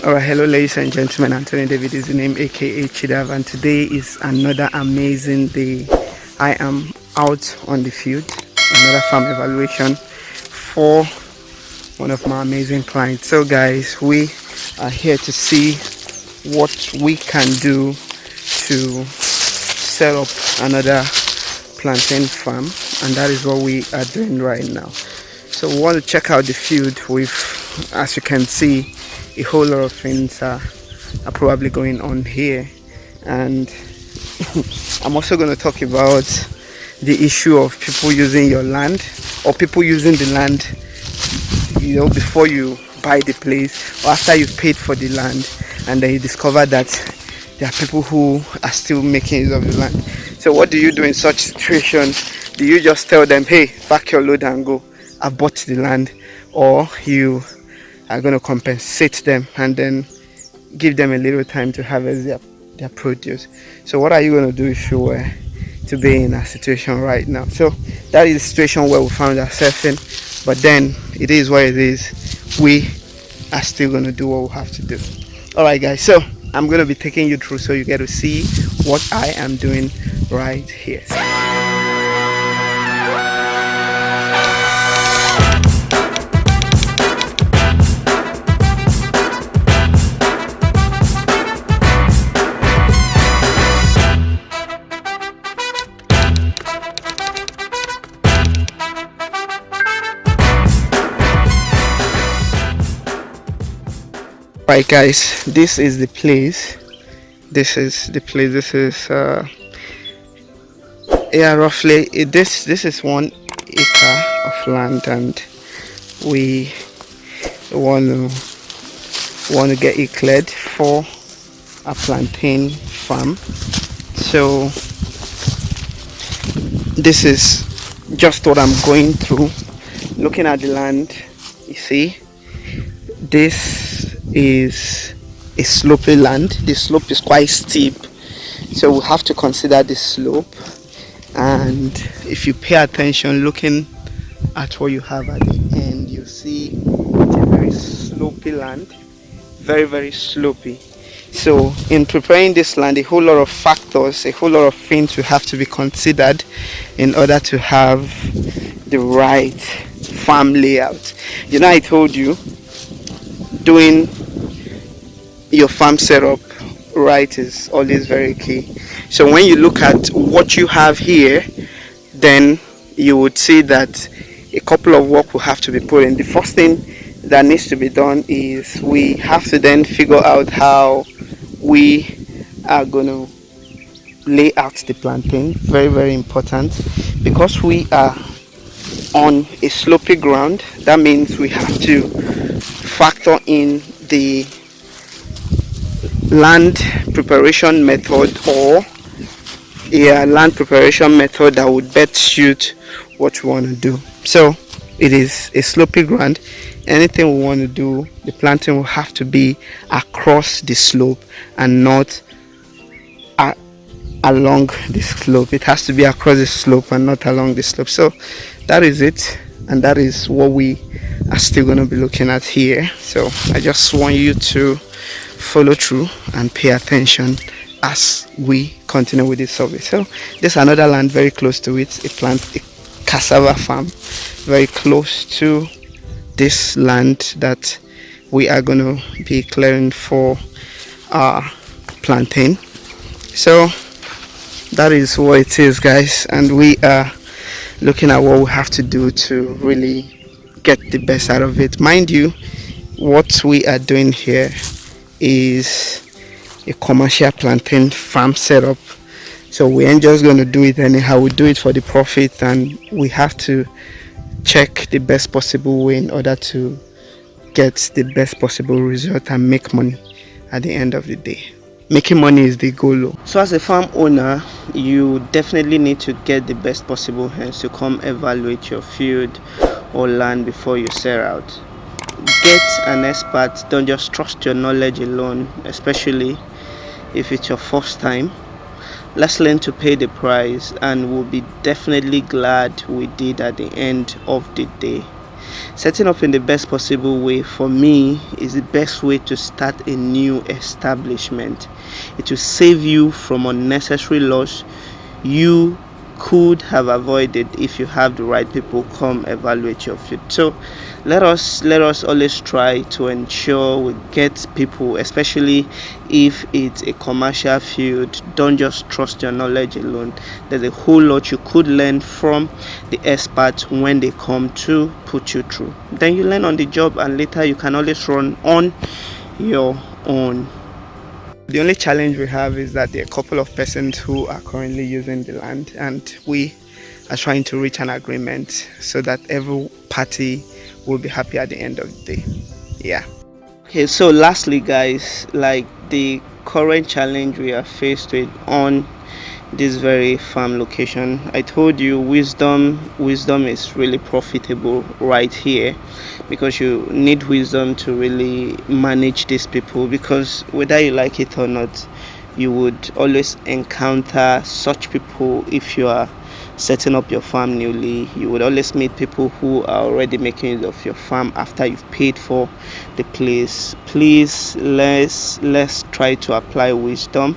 Alright, hello ladies and gentlemen, Anthony David is the name, aka Chidav, and today is another amazing day. I am out on the field, another farm evaluation for one of my amazing clients. So guys, we are here to see what we can do to set up another plantain farm, and that is what we are doing right now. So we want to check out the field with, as you can see, a whole lot of things are probably going on here, and I'm also going to talk about the issue of people using your land, or people using the land, before you buy the place or after you've paid for the land, and then you discover that there are people who are still making use of the land. So what do you do in such situations? Do you just tell them, hey, pack your load and go, I've bought the land? Or you are going to compensate them and then give them a little time to harvest their produce? So what are you going to do if you were to be in a situation right now? So that is the situation where we found ourselves in, but then it is what it is. We are still going to do what we have to do. Alright guys, so I'm going to be taking you through so you get to see what I am doing right here. Right guys, this is the place. This is roughly this is 1 acre of land, and we want to get it cleared for a plantain farm. So this is just what I'm going through. Looking at the land, you see, this is a slopy land. The slope is quite steep, so we have to consider the slope. And if you pay attention, looking at what you have at the end, you see it's a very slopy land, very slopy. So in preparing this land, a whole lot of factors, a whole lot of things will have to be considered in order to have the right farm layout. I told you, doing your farm setup right is always very key. So when you look at what you have here, then you would see that a couple of work will have to be put in. The first thing that needs to be done is we have to then figure out how we are going to lay out the plantain. Very important, because we are on a slopy ground. That means we have to factor in the land preparation method, or a land preparation method that would best suit what we want to do. So it is a slopy ground. Anything we want to do, the planting will have to be across the slope and not along the slope. It has to be across the slope and not along the slope. So that is it, and that is what we are still going to be looking at here. So I just want you to follow through and pay attention as we continue with this survey. So there's another land very close to it, a cassava farm very close to this land that we are going to be clearing for our plantain. So that is what it is, guys, and we are looking at what we have to do to really get the best out of it. Mind you, what we are doing here is a commercial plantain farm setup, so we ain't just going to do it anyhow. We do it for the profit, and we have to check the best possible way in order to get the best possible result and make money at the end of the day. Making money is the goal. So as a farm owner, you definitely need to get the best possible hands to come evaluate your field or land before you set out. Get an expert. Don't just trust your knowledge alone, especially if it's your first time. Let's learn to pay the price, and we'll be definitely glad we did at the end of the day. Setting up in the best possible way for me is the best way to start a new establishment. It will save you from unnecessary loss you could have avoided if you have the right people come evaluate your field. So let us always try to ensure we get people, especially if it's a commercial field. Don't just trust your knowledge alone. There's a whole lot you could learn from the experts when they come to put you through. Then you learn on the job, and later you can always run on your own. The only challenge we have is that there are a couple of persons who are currently using the land, and we are trying to reach an agreement so that every party will be happy at the end of the day. Yeah. Okay, so lastly, guys, like the current challenge we are faced with on this very farm location, I told you wisdom is really profitable right here, because you need wisdom to really manage these people, because whether you like it or not, you would always encounter such people. If you are setting up your farm newly, you would always meet people who are already making use of your farm after you've paid for the place. Please, let's try to apply wisdom.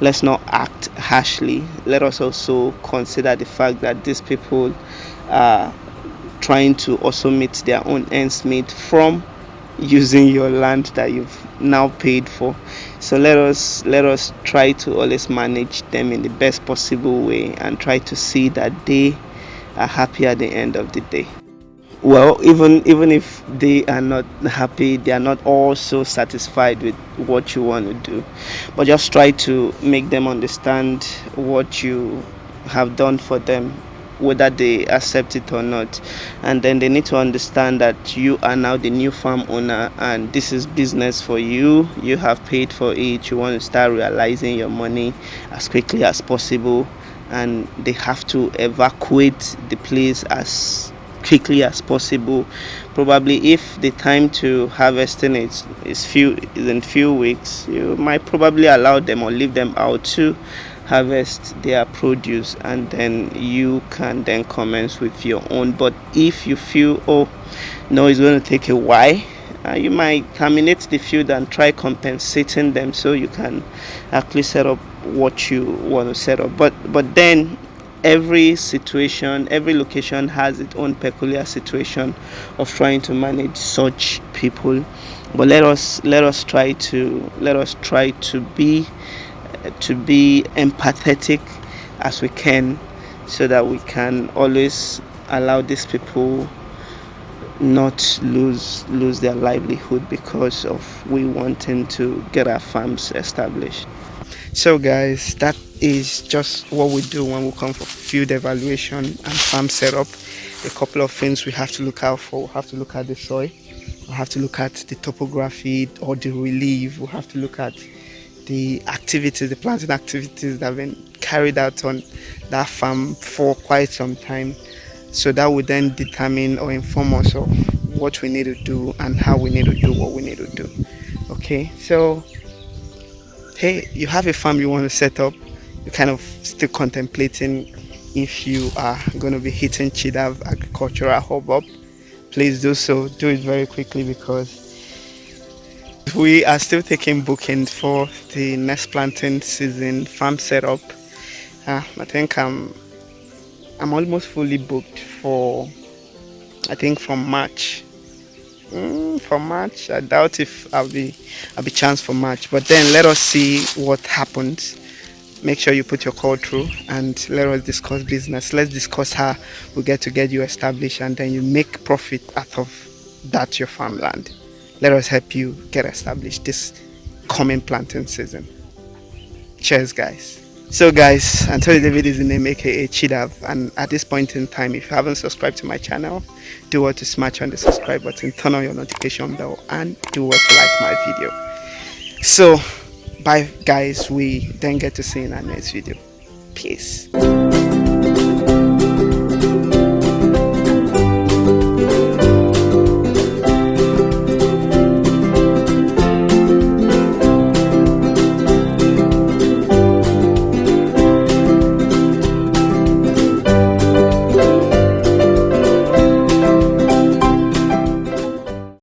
Let's not act harshly. Let us also consider the fact that these people are trying to also meet their own ends meet from using your land that you've now paid for. So let us try to always manage them in the best possible way and try to see that they are happy at the end of the day. Well, even if they are not happy, they are not also satisfied with what you want to do, but just try to make them understand what you have done for them, whether they accept it or not. And then they need to understand that you are now the new farm owner, and this is business for you. You have paid for it. You want to start realizing your money as quickly as possible, and they have to evacuate the place as quickly as possible. Probably if the time to harvesting is in few weeks, you might probably allow them or leave them out to harvest their produce, and then you can then commence with your own. But if you feel, oh no, it's going to take a while, you might terminate the field and try compensating them so you can actually set up what you want to set up. But then every situation, every location has its own peculiar situation of trying to manage such people. But let us try to be empathetic as we can, so that we can always allow these people not lose their livelihood because of we wanting to get our farms established. So guys, that is just what we do when we come for field evaluation and farm setup. A couple of things we have to look out for. We have to look at the soil, we have to look at the topography or the relief, we have to look at the activities, the planting activities that have been carried out on that farm for quite some time. So that would then determine or inform us of what we need to do and how we need to do what we need to do. Okay, so hey, you have a farm you want to set up, you're kind of still contemplating if you are going to be hitting Chidavagriculturalhub up, please do so. Do it very quickly, because we are still taking bookings for the next planting season farm setup. I think I'm almost fully booked for, I think, from March. From March, I doubt if I'll be chance for March. But then let us see what happens. Make sure you put your call through and let us discuss business. Let's discuss how we get you established, and then you make profit out of that your farmland. Let us help you get established this coming planting season. Cheers, guys. So guys, Anthony David is the name, aka Chidav, and at this point in time, if you haven't subscribed to my channel, do what to smash on the subscribe button, turn on your notification bell, and do what to like my video. So bye guys, we then get to see you in our next video. Peace.